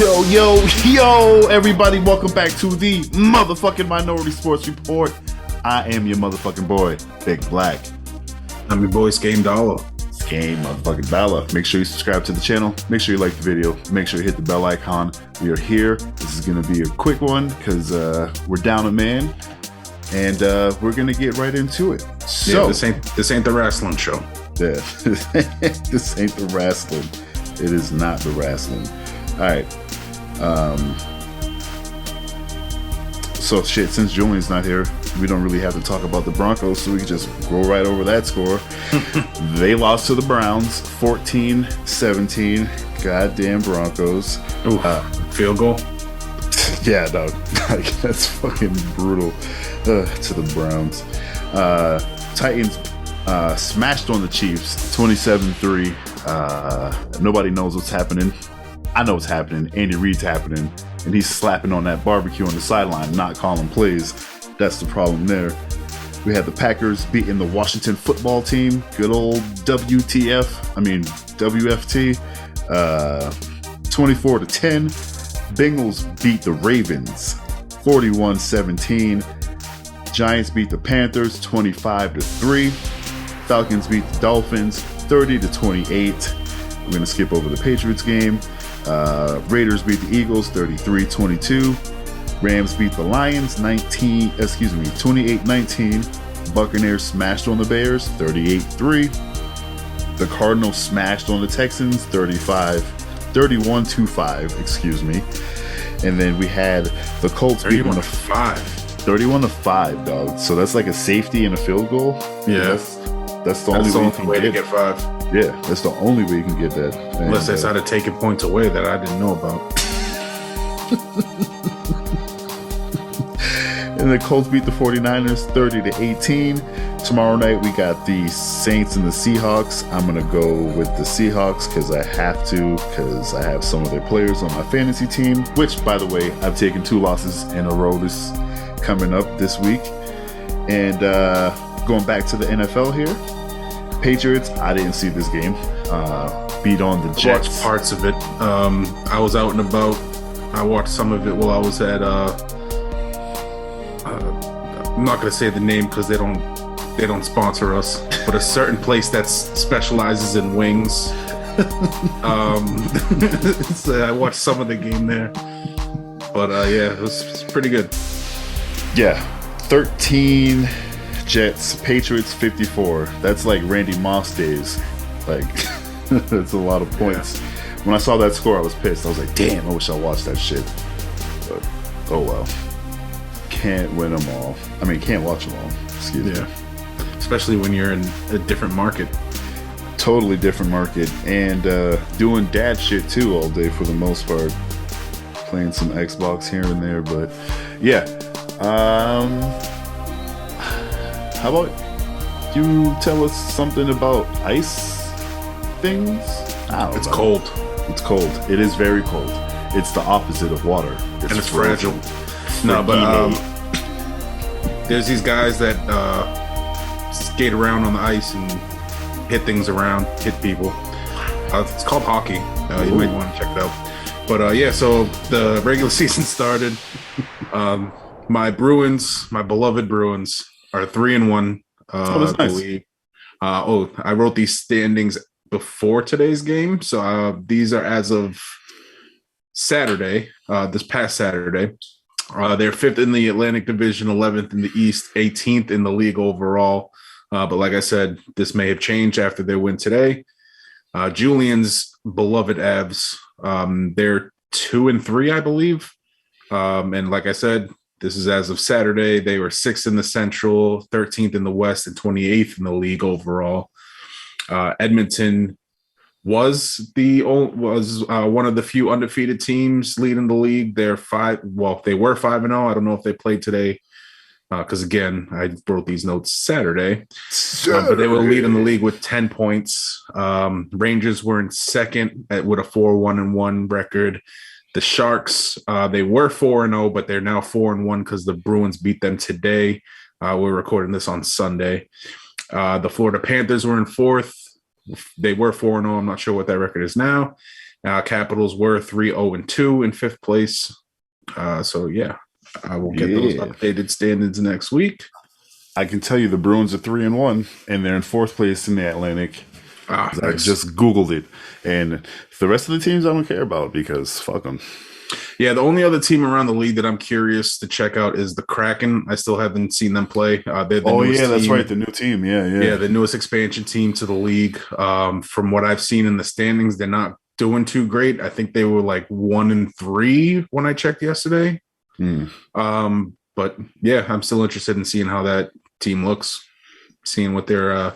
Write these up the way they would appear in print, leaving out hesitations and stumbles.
Yo, everybody, welcome back to the motherfucking Minority Sports Report. I am your motherfucking boy, Big Black. I'm your boy, Game Dollar. Game motherfucking Dollar. Make sure you subscribe to the channel. Make sure you like the video. Make sure you hit the bell icon. We are here. This is going to be a quick one because we're down a man. And we're going to get right into it. So this ain't the wrestling show. Yeah, this ain't the wrestling. It is not the wrestling. All right. So shit, since Julian's not here, we don't really have to talk about the Broncos, so we can just go right over that score. They lost to the Browns 14-17. Goddamn Broncos. Field goal? Yeah, no. That's fucking brutal to the Browns. Titans smashed on the Chiefs 27-3. Nobody knows what's happening. I know what's happening. Andy Reid's happening, and he's slapping on that barbecue on the sideline, not calling plays. That's the problem there. We had the Packers beating the Washington football team. Good old WFT. 24-10. Bengals beat the Ravens 41-17. Giants beat the Panthers 25-3. Falcons beat the Dolphins 30-28. We're going to skip over the Patriots game. Raiders beat the Eagles 33-22. Rams beat the Lions 28-19. Buccaneers smashed on the Bears 38-3. The Cardinals smashed on the Texans 31-5. And then we had the Colts beat 31-5, dog. So that's like a safety and a field goal. Yeah. That's the only way to get 5. Yeah, that's the only way you can get that. Unless they started taking points away that I didn't know about. And the Colts beat the 49ers 30-18. Tomorrow night we got the Saints and the Seahawks. I'm going to go with the Seahawks because I have to, because I have some of their players on my fantasy team, which, by the way, I've taken 2 losses in a row this coming up this week. And going back to the NFL here, Patriots, I didn't see this game. Beat on the Jets. I watched parts of it. I was out and about. I watched some of it while I was at I'm not going to say the name because they don't sponsor us, but a certain place that specializes in wings. So I watched some of the game there. But yeah, it was pretty good. Yeah, 13 Jets, Patriots 54. That's like Randy Moss days. Like, that's a lot of points. Yeah. When I saw that score, I was pissed. I was like, damn, I wish I watched that shit. But, oh well. Can't win them all. I mean, can't watch them all. Excuse me. Especially when you're in a different market. Totally different market. And doing dad shit too all day for the most part. Playing some Xbox here and there. But, yeah. How about you tell us something about ice things? It's cold. It's cold. It is very cold. It's the opposite of water. It's fragile. No, but there's these guys that skate around on the ice and hit things around, hit people. It's called hockey. You might want to check it out. But yeah, so the regular season started. My beloved Bruins, are 3-1. That's I nice. believe. I wrote these standings before today's game, so these are as of Saturday, this past Saturday. They're 5th in the Atlantic Division, 11th in the East, 18th in the league overall. But like I said, this may have changed after their win today. Julian's beloved Avs, they're 2-3, I believe. And like I said, this is as of Saturday. They were 6th in the Central, 13th in the West, and 28th in the league overall. Edmonton was one of the few undefeated teams leading the league. They were 5-0. I don't know if they played today because, again, I wrote these notes Saturday. But they were leading the league with 10 points. Rangers were in second with a 4-1-1 record. The Sharks, they were 4-0, but they're now 4-1 because the Bruins beat them today. We're recording this on Sunday. The Florida Panthers were in fourth. They were 4-0. I'm not sure what that record is now. Capitals were 3-0-2 in fifth place. So yeah, I will get those updated standings next week. I can tell you the Bruins are 3-1, and they're in fourth place in the Atlantic. Nice. I just Googled it, and the rest of the teams I don't care about because fuck them. Yeah, the only other team around the league that I'm curious to check out is the Kraken. I still haven't seen them play. They're the that's right, the new team. Yeah, the newest expansion team to the league. From what I've seen in the standings, they're not doing too great. I think they were like 1-3 when I checked yesterday. But yeah, I'm still interested in seeing how that team looks, seeing what their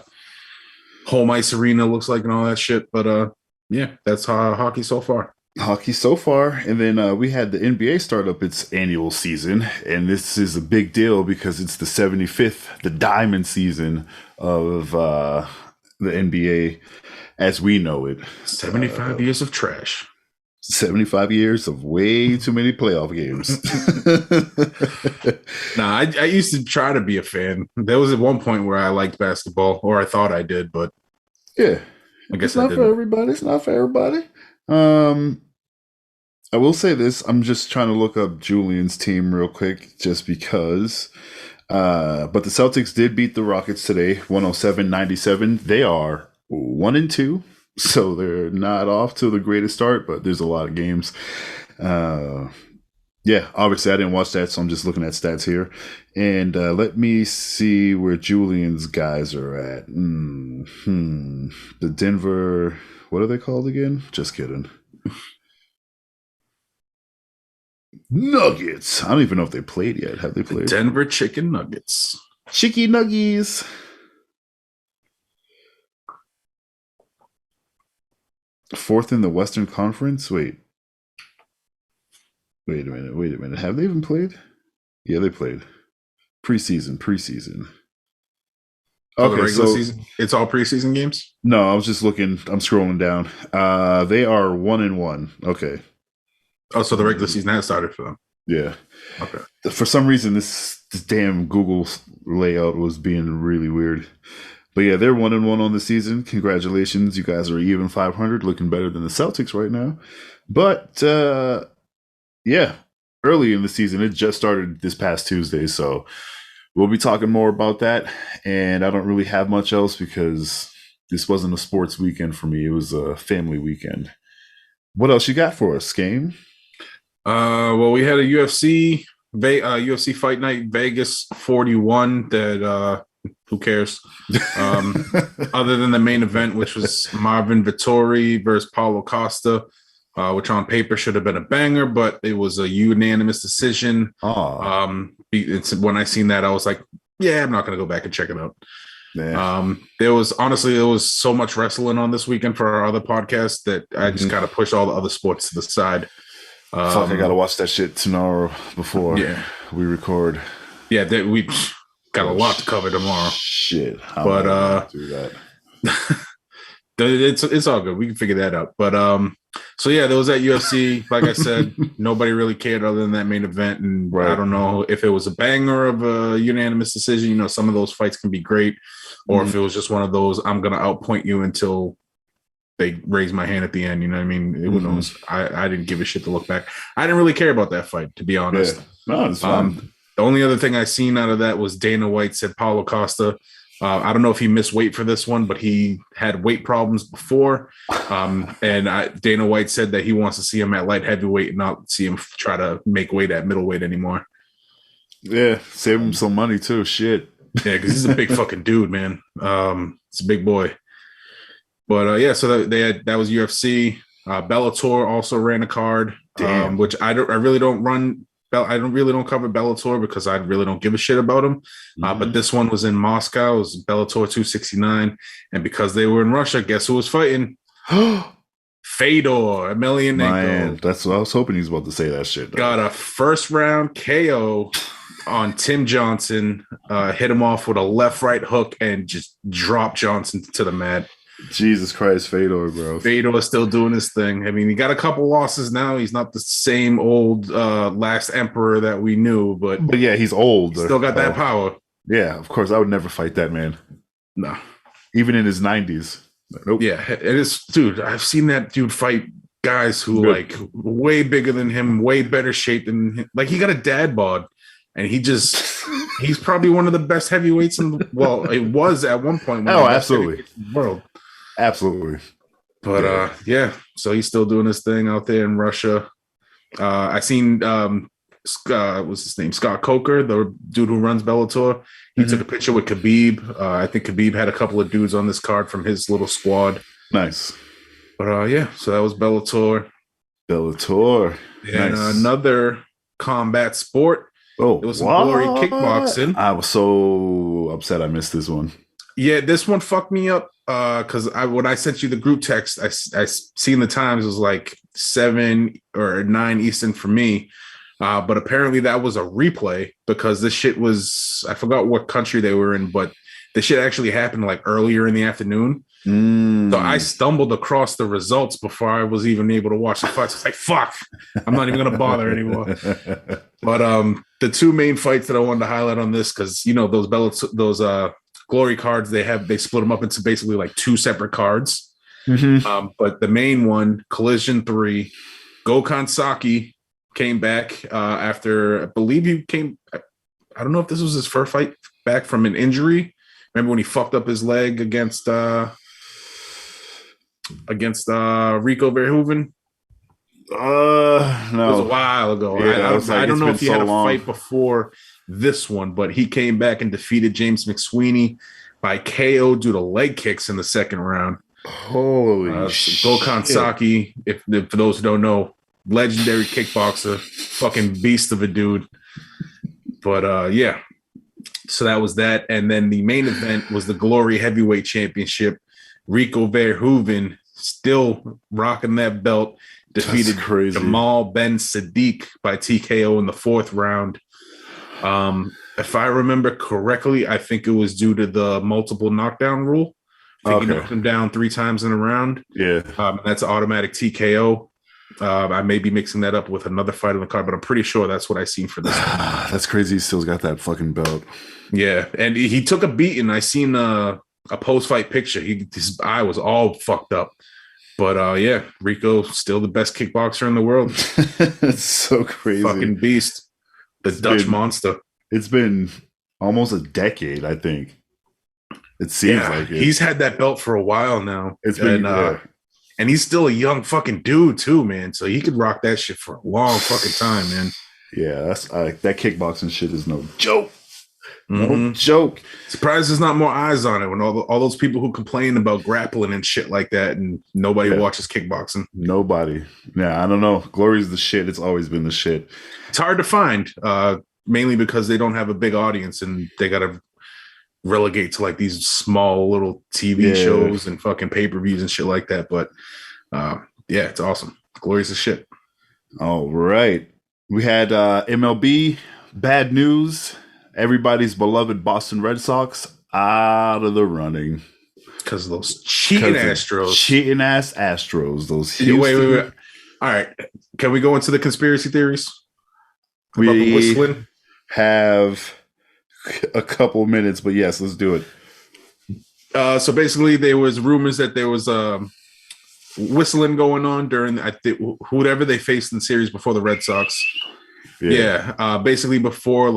home ice arena looks like and all that shit. But yeah, that's hockey so far. And then we had the NBA start up its annual season, and this is a big deal because it's the 75th, the diamond season of the NBA as we know it. 75 years of trash. 75 years of way too many playoff games. Nah, I used to try to be a fan. There was at one point where I liked basketball, or I thought I did, but yeah, I guess it's not for everybody. It's not for everybody. I will say this. I'm just trying to look up Julian's team real quick just because. But the Celtics did beat the Rockets today, 107-97. They are 1-2. So they're not off to the greatest start, but there's a lot of games. Yeah, obviously I didn't watch that, so I'm just looking at stats here. And let me see where Julian's guys are at. The Denver, what are they called again? Just kidding. Nuggets. I don't even know if they played yet. Have they played? The Denver Chicken Nuggets. Chicky Nuggies. Fourth in the Western Conference? Wait a minute. Have they even played? Yeah, they played. Preseason. Okay, the regular season? It's all preseason games? No, I was just looking. I'm scrolling down. They are 1-1. Okay. Oh, so the regular season has started for them. Yeah. Okay. For some reason, this damn Google layout was being really weird. But yeah, they're 1-1 on the season. Congratulations. You guys are even 500, looking better than the Celtics right now. But yeah, early in the season, it just started this past Tuesday. So we'll be talking more about that. And I don't really have much else because this wasn't a sports weekend for me. It was a family weekend. What else you got for us, Game? Well, we had a UFC fight night, Vegas 41 that who cares? Other than the main event, which was Marvin Vittori versus Paulo Costa, which on paper should have been a banger, but it was a unanimous decision. When I seen that, I was like, yeah, I'm not going to go back and check it out. There was so much wrestling on this weekend for our other podcast that I just kind of pushed all the other sports to the side. Fuck, I gotta watch that shit tomorrow before we record. Yeah, we got a lot to cover tomorrow. Shit, but do that. It's all good. We can figure that out. But so yeah, there was that UFC. Like I said, nobody really cared other than that main event, and I don't know if it was a banger of a unanimous decision. You know, some of those fights can be great, or if it was just one of those, I'm gonna outpoint you until they raise my hand at the end. You know what I mean? Who knows? I didn't give a shit to look back. I didn't really care about that fight, to be honest. Yeah. No, it's fine. The only other thing I seen out of that was Dana White said Paulo Costa. I don't know if he missed weight for this one, but he had weight problems before. And Dana White said that he wants to see him at light heavyweight and not see him try to make weight at middleweight anymore. Yeah, save him some money too. Shit. Yeah, because he's a big fucking dude, man. It's a big boy. But yeah, so that was UFC. Bellator also ran a card, which I really don't cover Bellator because I really don't give a shit about them. But this one was in Moscow. It was Bellator 269, and because they were in Russia, guess who was fighting? Fedor Emelianenko. Man, that's what I was hoping he was about to say. That shit. Got a first round KO on Tim Johnson. Hit him off with a left-right hook and just dropped Johnson to the mat. Jesus Christ, Fedor, bro. Fedor is still doing his thing. I mean, he got a couple losses now. He's not the same old last emperor that we knew, but yeah, he's old. Still got that power. Yeah, of course. I would never fight that man. No. Even in his 90s. Nope. Yeah, it is, dude. I've seen that dude fight guys who like way bigger than him, way better shape than him. Like he got a dad bod, and he's probably one of the best heavyweights in the, well, it was at one point. Oh, absolutely, in the world, absolutely. But yeah, so he's still doing his thing out there in Russia. I seen what's his name, Scott Coker, the dude who runs Bellator. He took a picture with Khabib. I think Khabib had a couple of dudes on this card from his little squad. Nice. But yeah, so that was Bellator. And nice. Another combat sport. Oh, it was some Glory kickboxing. I was so upset I missed this one. Yeah, this one fucked me up because when I sent you the group text, I seen the times, it was like 7 or 9 Eastern for me. But apparently that was a replay because this shit was, I forgot what country they were in, but the shit actually happened like earlier in the afternoon. So I stumbled across the results before I was even able to watch the fights. It's like, fuck, I'm not even going to bother anymore. But the two main fights that I wanted to highlight on this, because, you know, those Glory cards, they split them up into basically like 2 separate cards. But the main one, Collision 3, Gokhan Saki came back after, I believe he came, I don't know if this was his first fight back from an injury. Remember when he fucked up his leg against Rico Verhoeven? No. It was a while ago. Yeah, I don't know if he had a fight before this one, but he came back and defeated James McSweeney by KO due to leg kicks in the second round. Holy shit. Gokhan Saki, if for those who don't know, legendary kickboxer, fucking beast of a dude. But yeah, so that was that. And then the main event was the Glory Heavyweight Championship. Rico Verhoeven, still rocking that belt, defeated Jamal Ben Sadiq by TKO in the 4th round. If I remember correctly, I think it was due to the multiple knockdown rule. I think he knocked him down 3 times in a round. Yeah. That's automatic TKO. I may be mixing that up with another fight on the card, but I'm pretty sure that's what I seen for this. That's crazy. He still's got that fucking belt. Yeah, and he took a beating. I seen a post-fight picture. His eye was all fucked up. But yeah, Rico still the best kickboxer in the world. It's so crazy. Fucking beast. The Dutch monster. It's been almost a decade, I think. It seems like it. He's had that belt for a while now. It's been and he's still a young fucking dude too, man. So he could rock that shit for a long fucking time, man. Yeah, that's that kickboxing shit is no joke. No joke. Surprised there's not more eyes on it when all those people who complain about grappling and shit like that, and nobody watches kickboxing. Nobody. Yeah, I don't know. Glory's the shit. It's always been the shit. It's hard to find, mainly because they don't have a big audience and they got to relegate to like these small little TV shows and fucking pay-per-views and shit like that. But yeah, it's awesome. Glory's the shit. All right. We had MLB bad news. Everybody's beloved Boston Red Sox out of the running because of those cheating Astros. Cheating ass Astros. Those wait. All right, can we go into the conspiracy theories? We about the whistling? Have a couple minutes, but yes, let's do it. So basically, there was rumors that there was whistling going on during whoever they faced in the series before the Red Sox. Yeah. Basically before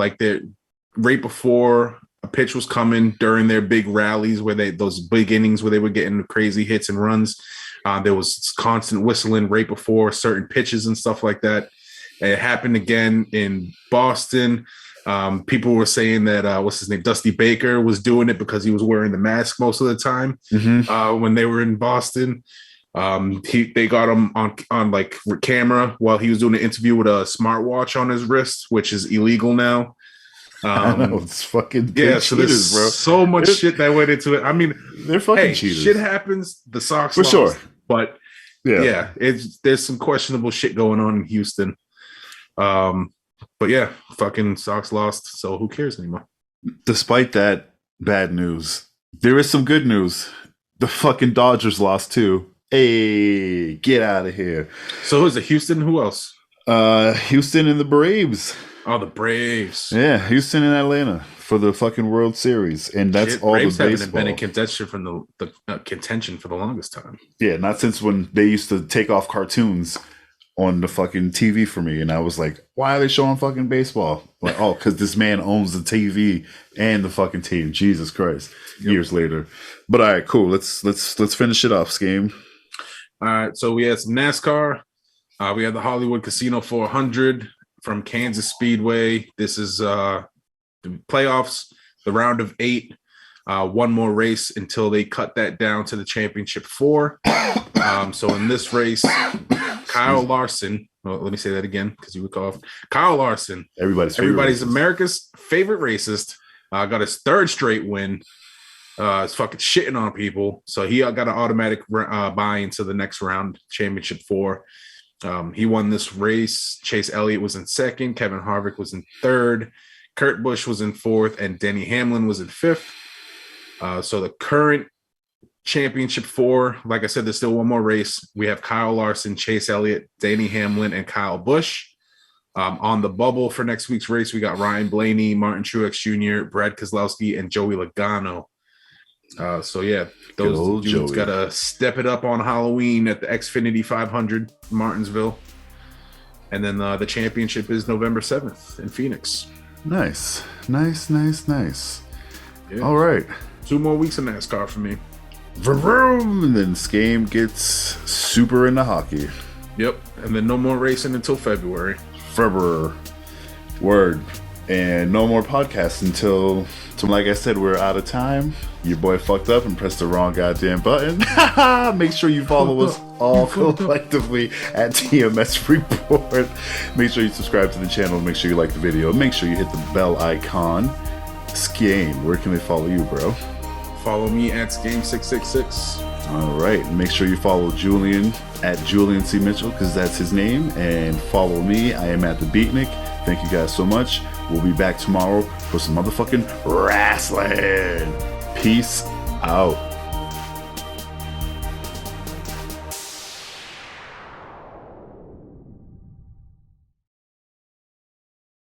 right before a pitch was coming during their big rallies those big innings where they were getting crazy hits and runs. There was constant whistling right before certain pitches and stuff like that. It happened again in Boston. People were saying that what's his name, Dusty Baker, was doing it because he was wearing the mask most of the time when they were in Boston. They got him on like camera while he was doing an interview with a smartwatch on his wrist, which is illegal now. I know, it's fucking so cheaters, there's bro. So much shit that went into it. I mean, they're fucking cheaters. Shit happens. The Sox for lost, sure, but there's some questionable shit going on in Houston. But yeah, fucking Sox lost. So who cares anymore? Despite that bad news, there is some good news. The fucking Dodgers lost too. Hey, get out of here. So who's it? Houston? Who else? Houston and the Braves. Oh, the Braves. Yeah, Houston and Atlanta. for the fucking World Series, and that's Shit, all Braves the haven't baseball. been in contention from the contention for the longest time. Yeah, not since when they used to take off cartoons on the fucking TV for me, and I was like, why are they showing fucking baseball? Like, oh, because this man owns the TV and the fucking team. Jesus Christ. Yep. Years later. But all right, cool. Let's finish it off, Scheme. All right, so we had some NASCAR. We had the Hollywood Casino 400 from Kansas Speedway. This is the playoffs, the round of 8. One more race until they cut that down to the championship 4. So in this race, Kyle Larson, well, let me say that again because you would cough. Kyle Larson, everybody's America's favorite racist, got his 3rd straight win. Is fucking shitting on people. So he got an automatic buy into the next round, championship 4. He won this race. Chase Elliott was in 2nd. Kevin Harvick was in 3rd. Kurt Busch was in 4th. And Denny Hamlin was in 5th. So the current championship 4, like I said, there's still one more race. We have Kyle Larson, Chase Elliott, Denny Hamlin, and Kyle Busch. On the bubble for next week's race, we got Ryan Blaney, Martin Truex Jr., Brad Keselowski, and Joey Logano. So yeah, those dudes got to step it up on Halloween at the Xfinity 500 Martinsville. And then the championship is November 7th in Phoenix. Nice. Yeah. All right. 2 more weeks of NASCAR for me. Vroom, and then Scheme gets super into hockey. Yep. And then no more racing until February. Word. And no more podcasts until, like I said, we're out of time. Your boy fucked up and pressed the wrong goddamn button. Make sure you follow us all collectively at TMS Report. Make sure you subscribe to the channel. Make sure you like the video. Make sure you hit the bell icon. Scheme, where can they follow you, bro? Follow me at Scheme666. All right. Make sure you follow Julian at Julian C. Mitchell because that's his name. And follow me. I am at the Beatnik. Thank you guys so much. We'll be back tomorrow for some motherfucking wrestling. Peace out.